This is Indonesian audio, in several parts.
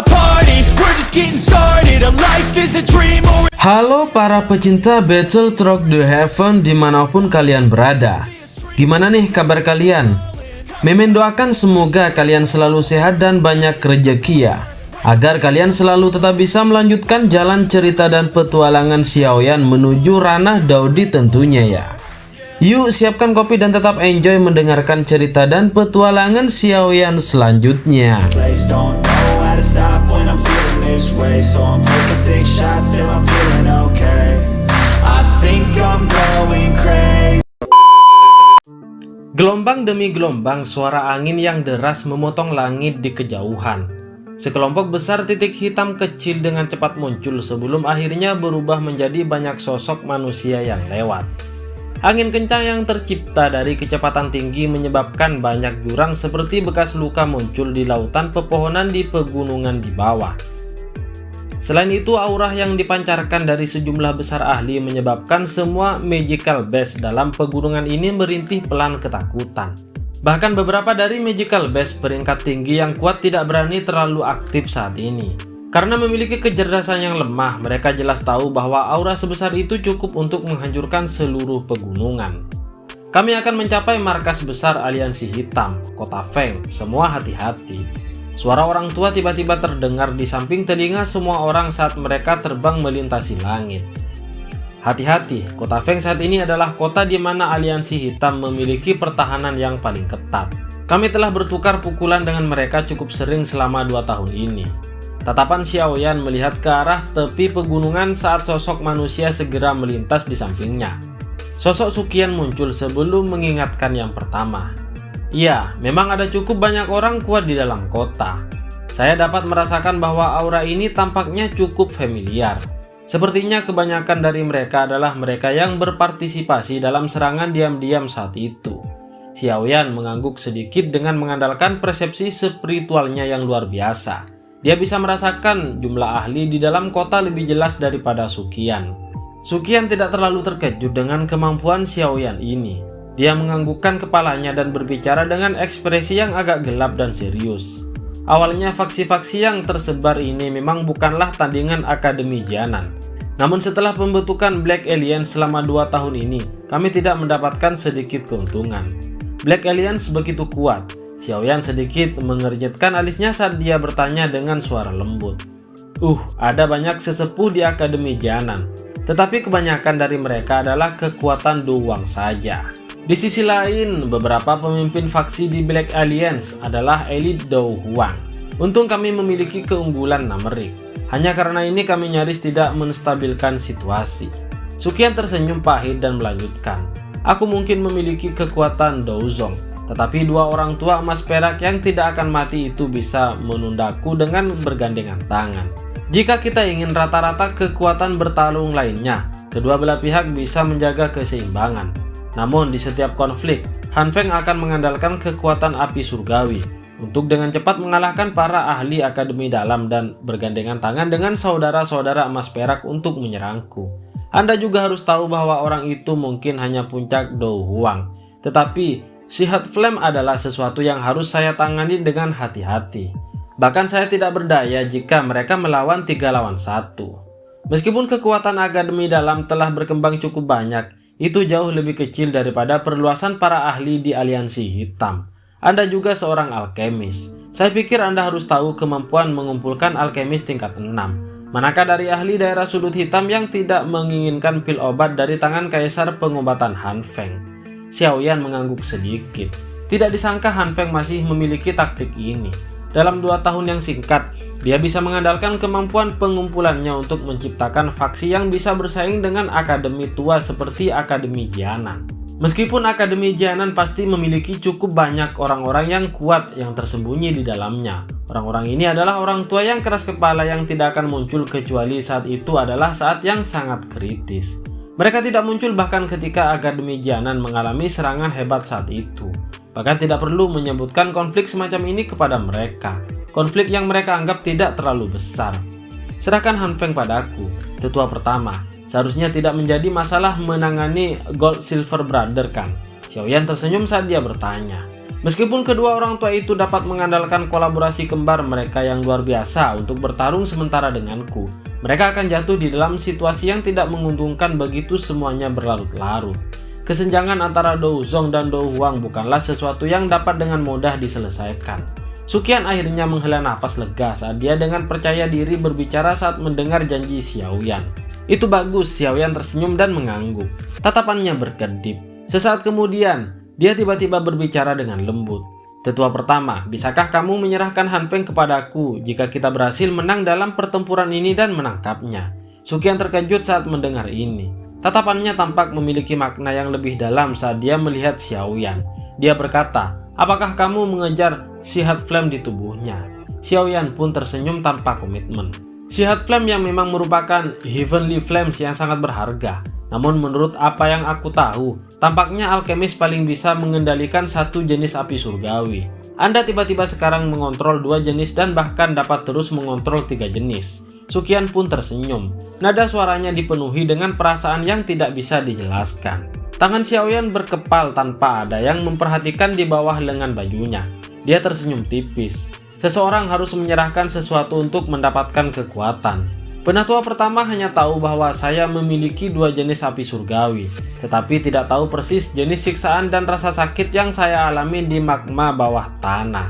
my party, we're just getting started. A life is a dream or... Halo para pecinta Battletrok The Heaven dimanapun kalian berada. Gimana nih kabar kalian? Mimin doakan semoga kalian selalu sehat dan banyak rezeki ya, agar kalian selalu tetap bisa melanjutkan jalan cerita dan petualangan Xiaoyan menuju ranah Daudi tentunya ya. Yuk siapkan kopi dan tetap enjoy mendengarkan cerita dan petualangan Xiaoyan selanjutnya. Gelombang demi gelombang suara angin yang deras memotong langit di kejauhan. Sekelompok besar titik hitam kecil dengan cepat muncul sebelum akhirnya berubah menjadi banyak sosok manusia yang lewat. Angin kencang yang tercipta dari kecepatan tinggi menyebabkan banyak jurang seperti bekas luka muncul di lautan pepohonan di pegunungan di bawah. Selain itu, aura yang dipancarkan dari sejumlah besar ahli menyebabkan semua magical base dalam pegunungan ini merintih pelan ketakutan. Bahkan beberapa dari magical base peringkat tinggi yang kuat tidak berani terlalu aktif saat ini. Karena memiliki kecerdasan yang lemah, mereka jelas tahu bahwa aura sebesar itu cukup untuk menghancurkan seluruh pegunungan. Kami akan mencapai markas besar aliansi hitam, kota Feng, semua hati-hati. Suara orang tua tiba-tiba terdengar di samping telinga semua orang saat mereka terbang melintasi langit. Hati-hati, kota Feng saat ini adalah kota di mana aliansi hitam memiliki pertahanan yang paling ketat. Kami telah bertukar pukulan dengan mereka cukup sering selama 2 tahun ini. Tatapan Xiaoyan melihat ke arah tepi pegunungan saat sosok manusia segera melintas di sampingnya. Sosok Suqian muncul sebelum mengingatkan yang pertama. Iya, memang ada cukup banyak orang kuat di dalam kota. Saya dapat merasakan bahwa aura ini tampaknya cukup familiar. Sepertinya kebanyakan dari mereka adalah mereka yang berpartisipasi dalam serangan diam-diam saat itu. Xiaoyan mengangguk sedikit dengan mengandalkan persepsi spiritualnya yang luar biasa. Dia bisa merasakan jumlah ahli di dalam kota lebih jelas daripada Suqian. Suqian tidak terlalu terkejut dengan kemampuan Xiaoyan ini. Dia menganggukkan kepalanya dan berbicara dengan ekspresi yang agak gelap dan serius. Awalnya faksi-faksi yang tersebar ini memang bukanlah tandingan Akademi Jianan. Namun setelah pembentukan Black Alliance selama 2 tahun ini, kami tidak mendapatkan sedikit keuntungan. Black Alliance begitu kuat. Xiaoyan sedikit mengernyitkan alisnya saat dia bertanya dengan suara lembut. Ada banyak sesepuh di Akademi Jianan, tetapi kebanyakan dari mereka adalah kekuatan doang saja. Di sisi lain, beberapa pemimpin faksi di Black Alliance adalah elit Dou Huang. Untung kami memiliki keunggulan Namerik. Hanya karena ini kami nyaris tidak menstabilkan situasi. Suqian tersenyum pahit dan melanjutkan. Aku mungkin memiliki kekuatan Douzong. Tetapi 2 orang tua emas perak yang tidak akan mati itu bisa menundaku dengan bergandengan tangan. Jika kita ingin rata-rata kekuatan bertarung lainnya, kedua belah pihak bisa menjaga keseimbangan. Namun di setiap konflik, Han Feng akan mengandalkan kekuatan api surgawi untuk dengan cepat mengalahkan para ahli Akademi Dalam dan bergandengan tangan dengan saudara-saudara emas perak untuk menyerangku. Anda juga harus tahu bahwa orang itu mungkin hanya puncak Dou Huang, tetapi Shihat Flame adalah sesuatu yang harus saya tangani dengan hati-hati. Bahkan saya tidak berdaya jika mereka melawan 3 lawan 1. Meskipun kekuatan Akademi Dalam telah berkembang cukup banyak, itu jauh lebih kecil daripada perluasan para ahli di aliansi hitam. Anda juga seorang alkemis. Saya pikir Anda harus tahu kemampuan mengumpulkan alkemis tingkat 6. Manakah dari ahli daerah sudut hitam yang tidak menginginkan pil obat dari tangan kaisar pengobatan Han Feng? Xiaoyan mengangguk sedikit. Tidak disangka Han Feng masih memiliki taktik ini. Dalam 2 tahun yang singkat, dia bisa mengandalkan kemampuan pengumpulannya untuk menciptakan faksi yang bisa bersaing dengan akademi tua seperti Akademi Jianan. Meskipun Akademi Jianan pasti memiliki cukup banyak orang-orang yang kuat yang tersembunyi di dalamnya. Orang-orang ini adalah orang tua yang keras kepala yang tidak akan muncul kecuali saat itu adalah saat yang sangat kritis. Mereka tidak muncul bahkan ketika Akademi Jianan mengalami serangan hebat saat itu. Bahkan tidak perlu menyebutkan konflik semacam ini kepada mereka. Konflik yang mereka anggap tidak terlalu besar. Serahkan Han Feng padaku, tetua pertama. Seharusnya tidak menjadi masalah menangani Gold Silver Brother kan? Xiaoyan tersenyum saat dia bertanya. Meskipun kedua orang tua itu dapat mengandalkan kolaborasi kembar mereka yang luar biasa untuk bertarung sementara denganku, mereka akan jatuh di dalam situasi yang tidak menguntungkan begitu semuanya berlarut-larut. Kesenjangan antara Dou Zong dan Dou Huang bukanlah sesuatu yang dapat dengan mudah diselesaikan. Suqian akhirnya menghela nafas lega saat dia dengan percaya diri berbicara saat mendengar janji Xiaoyan. Itu bagus, Xiaoyan tersenyum dan mengangguk. Tatapannya berkedip. Sesaat kemudian, dia tiba-tiba berbicara dengan lembut. Tetua pertama, bisakah kamu menyerahkan Han Feng kepadaku jika kita berhasil menang dalam pertempuran ini dan menangkapnya? Suqian terkejut saat mendengar ini. Tatapannya tampak memiliki makna yang lebih dalam saat dia melihat Xiaoyan. Dia berkata, apakah kamu mengejar Sihat Flame di tubuhnya? Xiaoyan pun tersenyum tanpa komitmen. Sihat Flame yang memang merupakan Heavenly Flames yang sangat berharga. Namun menurut apa yang aku tahu, tampaknya alkemis paling bisa mengendalikan satu jenis api surgawi. Anda tiba-tiba sekarang mengontrol 2 jenis dan bahkan dapat terus mengontrol 3 jenis. Suqian pun tersenyum. Nada suaranya dipenuhi dengan perasaan yang tidak bisa dijelaskan. Tangan Xiaoyan berkepal tanpa ada yang memperhatikan di bawah lengan bajunya. Dia tersenyum tipis. Seseorang harus menyerahkan sesuatu untuk mendapatkan kekuatan. Penatua pertama hanya tahu bahwa saya memiliki 2 jenis api surgawi, tetapi tidak tahu persis jenis siksaan dan rasa sakit yang saya alami di magma bawah tanah.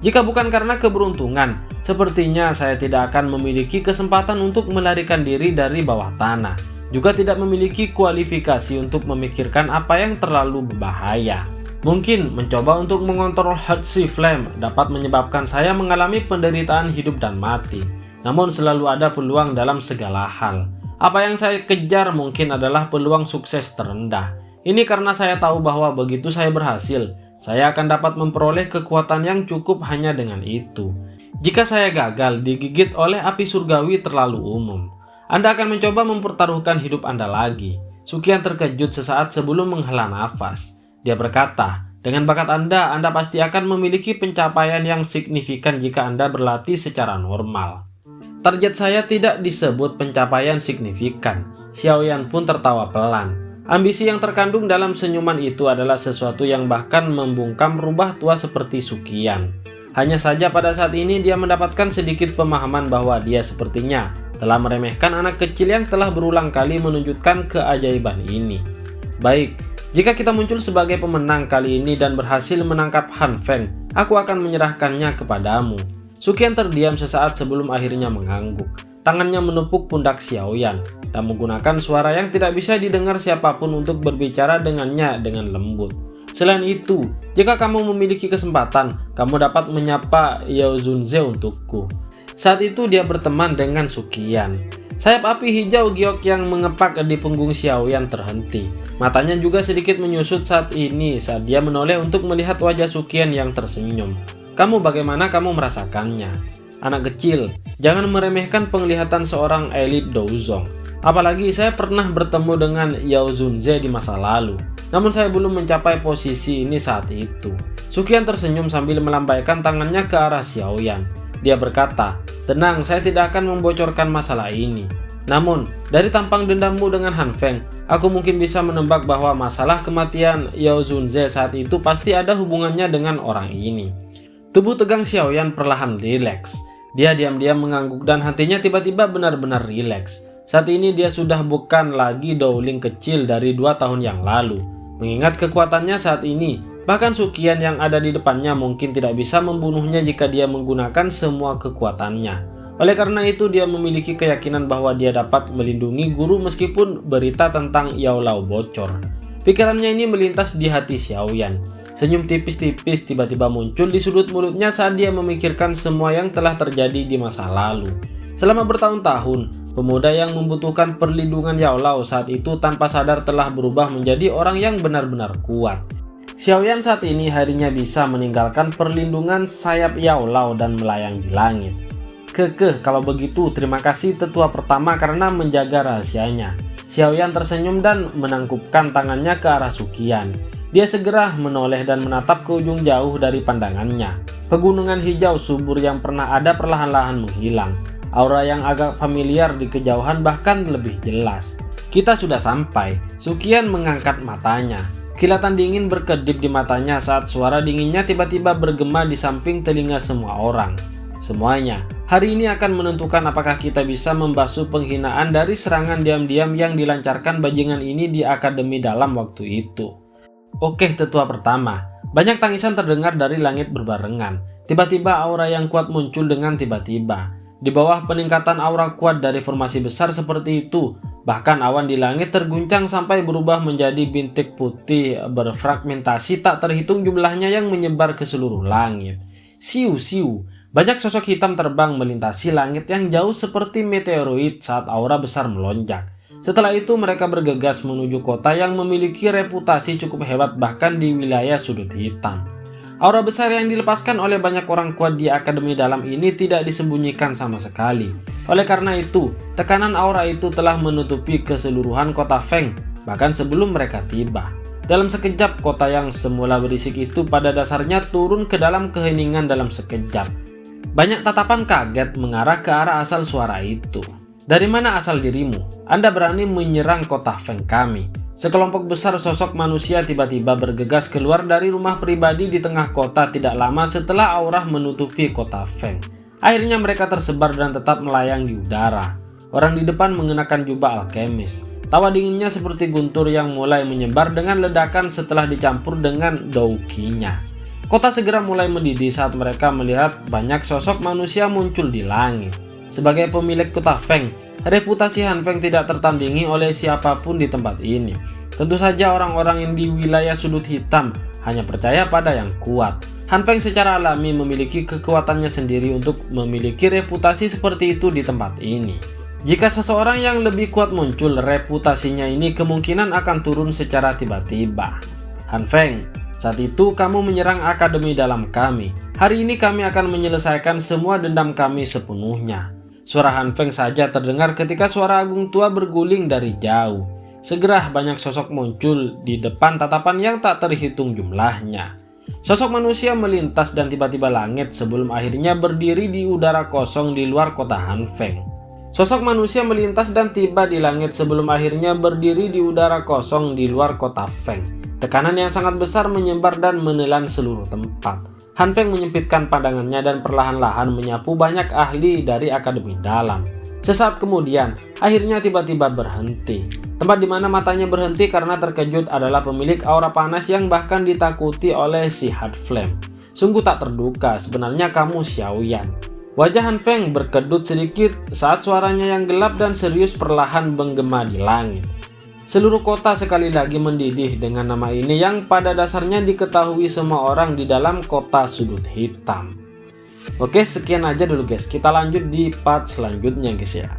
Jika bukan karena keberuntungan, sepertinya saya tidak akan memiliki kesempatan untuk melarikan diri dari bawah tanah. Juga tidak memiliki kualifikasi untuk memikirkan apa yang terlalu berbahaya. Mungkin mencoba untuk mengontrol Heartsea Flame dapat menyebabkan saya mengalami penderitaan hidup dan mati. Namun selalu ada peluang dalam segala hal. Apa yang saya kejar mungkin adalah peluang sukses terendah. Ini karena saya tahu bahwa begitu saya berhasil, saya akan dapat memperoleh kekuatan yang cukup hanya dengan itu. Jika saya gagal digigit oleh api surgawi terlalu umum, Anda akan mencoba mempertaruhkan hidup Anda lagi. Suqian terkejut sesaat sebelum menghela nafas. Dia berkata, dengan bakat Anda pasti akan memiliki pencapaian yang signifikan jika Anda berlatih secara normal. Target saya tidak disebut pencapaian signifikan. Xiaoyan pun tertawa pelan. Ambisi yang terkandung dalam senyuman itu adalah sesuatu yang bahkan membungkam rubah tua seperti Suqian. Hanya saja pada saat ini dia mendapatkan sedikit pemahaman bahwa dia sepertinya telah meremehkan anak kecil yang telah berulang kali menunjukkan keajaiban ini. Baik, jika kita muncul sebagai pemenang kali ini dan berhasil menangkap Han Feng, aku akan menyerahkannya kepadamu. Suqian terdiam sesaat sebelum akhirnya mengangguk. Tangannya menepuk pundak Xiaoyan dan menggunakan suara yang tidak bisa didengar siapapun untuk berbicara dengannya dengan lembut. Selain itu, jika kamu memiliki kesempatan, kamu dapat menyapa Yao Zunze untukku. Saat itu dia berteman dengan Suqian. Sayap api hijau giok yang mengepak di punggung Xiaoyan terhenti. Matanya juga sedikit menyusut saat dia menoleh untuk melihat wajah Suqian yang tersenyum. Kamu bagaimana kamu merasakannya? Anak kecil, jangan meremehkan penglihatan seorang elit Dou Zong. Apalagi saya pernah bertemu dengan Yao Zunze di masa lalu. Namun saya belum mencapai posisi ini saat itu. Suqian tersenyum sambil melambaikan tangannya ke arah Xiaoyan. Dia berkata, tenang, saya tidak akan membocorkan masalah ini. Namun, dari tampang dendammu dengan Han Feng, aku mungkin bisa menebak bahwa masalah kematian Yao Zunze saat itu pasti ada hubungannya dengan orang ini. Tubuh tegang Xiaoyan perlahan rileks. Dia diam-diam mengangguk dan hatinya tiba-tiba benar-benar rileks. Saat ini dia sudah bukan lagi Dowling kecil dari 2 tahun yang lalu. Mengingat kekuatannya saat ini, bahkan Suqian yang ada di depannya mungkin tidak bisa membunuhnya jika dia menggunakan semua kekuatannya. Oleh karena itu dia memiliki keyakinan bahwa dia dapat melindungi guru meskipun berita tentang Yao Lao bocor. Pikirannya ini melintas di hati Xiaoyan. Senyum tipis-tipis tiba-tiba muncul di sudut mulutnya saat dia memikirkan semua yang telah terjadi di masa lalu. Selama bertahun-tahun, pemuda yang membutuhkan perlindungan Yao Lao saat itu tanpa sadar telah berubah menjadi orang yang benar-benar kuat. Xiaoyan saat ini harinya bisa meninggalkan perlindungan sayap Yao Lao dan melayang di langit. Kekeh, kalau begitu terima kasih tetua pertama karena menjaga rahasianya. Xiaoyan tersenyum dan menangkupkan tangannya ke arah Suqian. Dia segera menoleh dan menatap ke ujung jauh dari pandangannya. Pegunungan hijau subur yang pernah ada perlahan-lahan menghilang. Aura yang agak familiar di kejauhan bahkan lebih jelas. Kita sudah sampai. Suqian mengangkat matanya. Kilatan dingin berkedip di matanya saat suara dinginnya tiba-tiba bergema di samping telinga semua orang. Semuanya, hari ini akan menentukan apakah kita bisa membasuh penghinaan dari serangan diam-diam yang dilancarkan bajingan ini di akademi dalam waktu itu. Oke, tetua pertama. Banyak tangisan terdengar dari langit berbarengan. Tiba-tiba aura yang kuat muncul dengan tiba-tiba. Di bawah peningkatan aura kuat dari formasi besar seperti itu, bahkan awan di langit terguncang sampai berubah menjadi bintik putih berfragmentasi tak terhitung jumlahnya yang menyebar ke seluruh langit. Siu-siu, banyak sosok hitam terbang melintasi langit yang jauh seperti meteoroid saat aura besar melonjak. Setelah itu mereka bergegas menuju kota yang memiliki reputasi cukup hebat bahkan di wilayah sudut hitam. Aura besar yang dilepaskan oleh banyak orang kuat di akademi dalam ini tidak disembunyikan sama sekali. Oleh karena itu, tekanan aura itu telah menutupi keseluruhan kota Feng, bahkan sebelum mereka tiba. Dalam sekejap, kota yang semula berisik itu pada dasarnya turun ke dalam keheningan dalam sekejap. Banyak tatapan kaget mengarah ke arah asal suara itu. Dari mana asal dirimu? Anda berani menyerang kota Feng kami? Sekelompok besar sosok manusia tiba-tiba bergegas keluar dari rumah pribadi di tengah kota tidak lama setelah aura menutupi kota Feng. Akhirnya mereka tersebar dan tetap melayang di udara. Orang di depan mengenakan jubah alkemis. Tawa dinginnya seperti guntur yang mulai menyebar dengan ledakan setelah dicampur dengan doukinya. Kota segera mulai mendidih saat mereka melihat banyak sosok manusia muncul di langit. Sebagai pemilik kota Feng, reputasi Han Feng tidak tertandingi oleh siapapun di tempat ini. Tentu saja orang-orang yang di wilayah sudut hitam hanya percaya pada yang kuat. Han Feng secara alami memiliki kekuatannya sendiri untuk memiliki reputasi seperti itu di tempat ini. Jika seseorang yang lebih kuat muncul, reputasinya ini kemungkinan akan turun secara tiba-tiba. Han Feng, saat itu kamu menyerang akademi dalam kami. Hari ini kami akan menyelesaikan semua dendam kami sepenuhnya. Suara Han Feng saja terdengar ketika suara agung tua berguling dari jauh. Segera banyak sosok muncul di depan tatapan yang tak terhitung jumlahnya. Sosok manusia melintas dan tiba-tiba langit sebelum akhirnya berdiri di udara kosong di luar kota Han Feng. Sosok manusia melintas dan tiba di langit sebelum akhirnya berdiri di udara kosong di luar kota Feng. Tekanan yang sangat besar menyebar dan menelan seluruh tempat. Han Feng menyempitkan pandangannya dan perlahan-lahan menyapu banyak ahli dari akademi dalam. Sesaat kemudian, akhirnya tiba-tiba berhenti. Tempat di mana matanya berhenti karena terkejut adalah pemilik aura panas yang bahkan ditakuti oleh si Hard Flame. Sungguh tak terduga, sebenarnya kamu Xiaoyan. Wajah Han Feng berkedut sedikit saat suaranya yang gelap dan serius perlahan menggema di langit. Seluruh kota sekali lagi mendidih dengan nama ini yang pada dasarnya diketahui semua orang di dalam kota sudut hitam. Oke, sekian aja dulu guys. Kita lanjut di part selanjutnya guys ya.